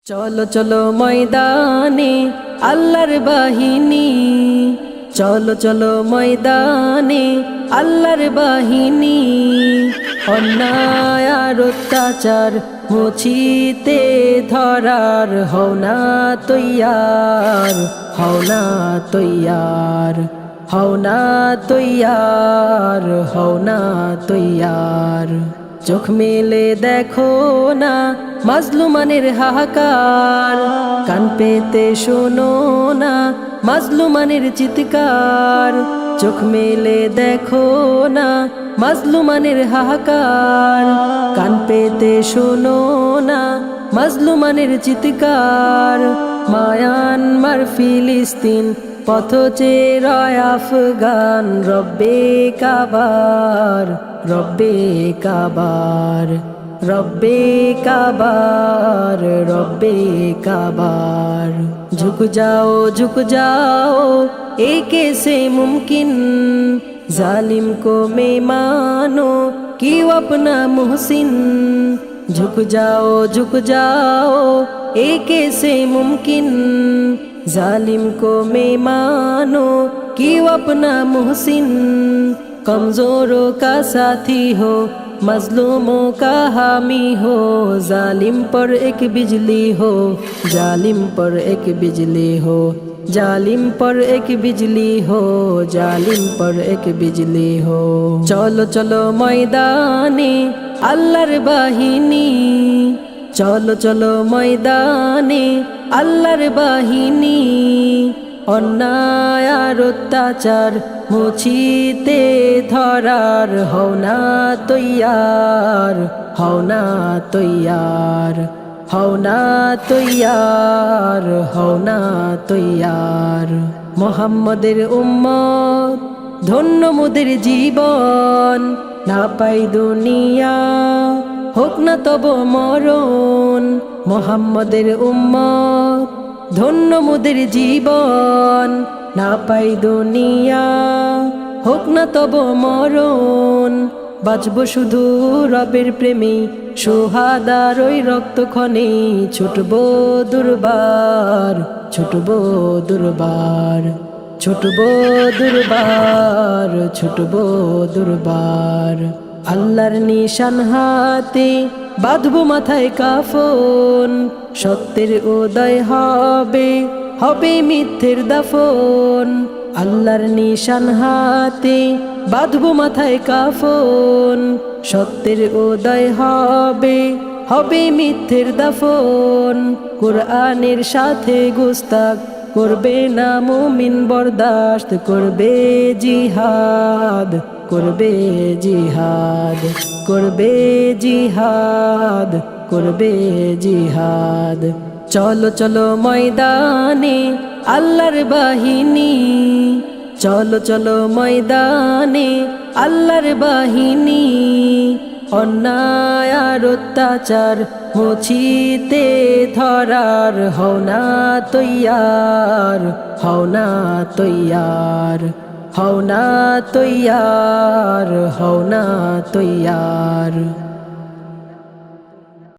চলো চলো ময়দানে আল্লাহর বাহিনী, চলো চলো ময়দানে আল্লাহর বাহিনী। অন্যায় আর অত্যাচার মুছিতে ধরার হও না তৈয়ার, হও না তৈয়ার, হও না তৈয়ার, হও না তৈয়ার। চোখ মেলে দেখো না মাজলুমানের হাহাকার, কান পেতে শোনো না মাজলুমানের চিৎকার। চোখ মেলে দেখো না মাজলুমানের হাহাকার, কান পেতে শোনো না মাজলুমানের চিৎকার। মায়ানমার ফিলিস্তিন পথ চেরায় আফগান, রব্বে কাবার, রব্বে কাবার, রব্বে কাবার, রব্বে কাবার। झुक जाओ एक से मुमकिन, जालिम को मैं मानो क्यों अपना मुहसिन। झुक जाओ एक से मुमकिन, जालिम को मैं मानो क्यों अपना मुहसिन। कमजोरों का साथी हो, मजलूमों का हामी हो, जालिम पर एक बिजली हो, जालिम पर एक बिजली हो, जालिम पर एक बिजली हो, जालिम पर एक बिजली हो। चलो चलो मैदाने अल्लाहर बाहिनी, चलो चलो मैदाने अल्लाहर बाहिनी। অন্যায় আর অত্যাচার মুছিতে ধরার হও না তৈয়ার, হও না তৈয়ার, হও না তৈয়ার, হও না তৈয়ার। মুহাম্মাদের উম্মত ধন্য মোদের জীবন, না পাই দুনিয়া হোক না তব মরণ। মুহাম্মাদের উম্মত ধন্য মোদের জীবন, না পাই দুনিয়া হোক না তব মরণ। বাঁচব শুধু রবের প্রেমে, সুহাদার ওই রক্তক্ষণে। ছুটব দুর্বার, ছুটব দুর্বার, ছুটব দুর্বার, ছুটব দুর্বার। আল্লাহর নিশান হাতে বাঁধব মাথায় কাফন, সত্যের উদয় হবে, হবে মিথ্যের দাফন। আল্লাহর নিশান হাতে বাঁধব মাথায় কাফন, সত্যের উদয় হবে, হবে মিথ্যের দাফন। কুরআনের সাথে গুস্তাখ করবে না মুমিন বরদাস্ত, করবে জিহাদ, করবে জিহাদ, করবে জিহাদ, করবে জিহাদ। চলো চলো ময়দানে আল্লাহর বাহিনী, চলো চলো ময়দানে আল্লাহর বাহিনী। অন্যায় আর অত্যাচার মুছিতে ধরার হও না তৈয়ার, হও না তৈয়ার, হও না তৈয়ার, হও না তৈয়ার।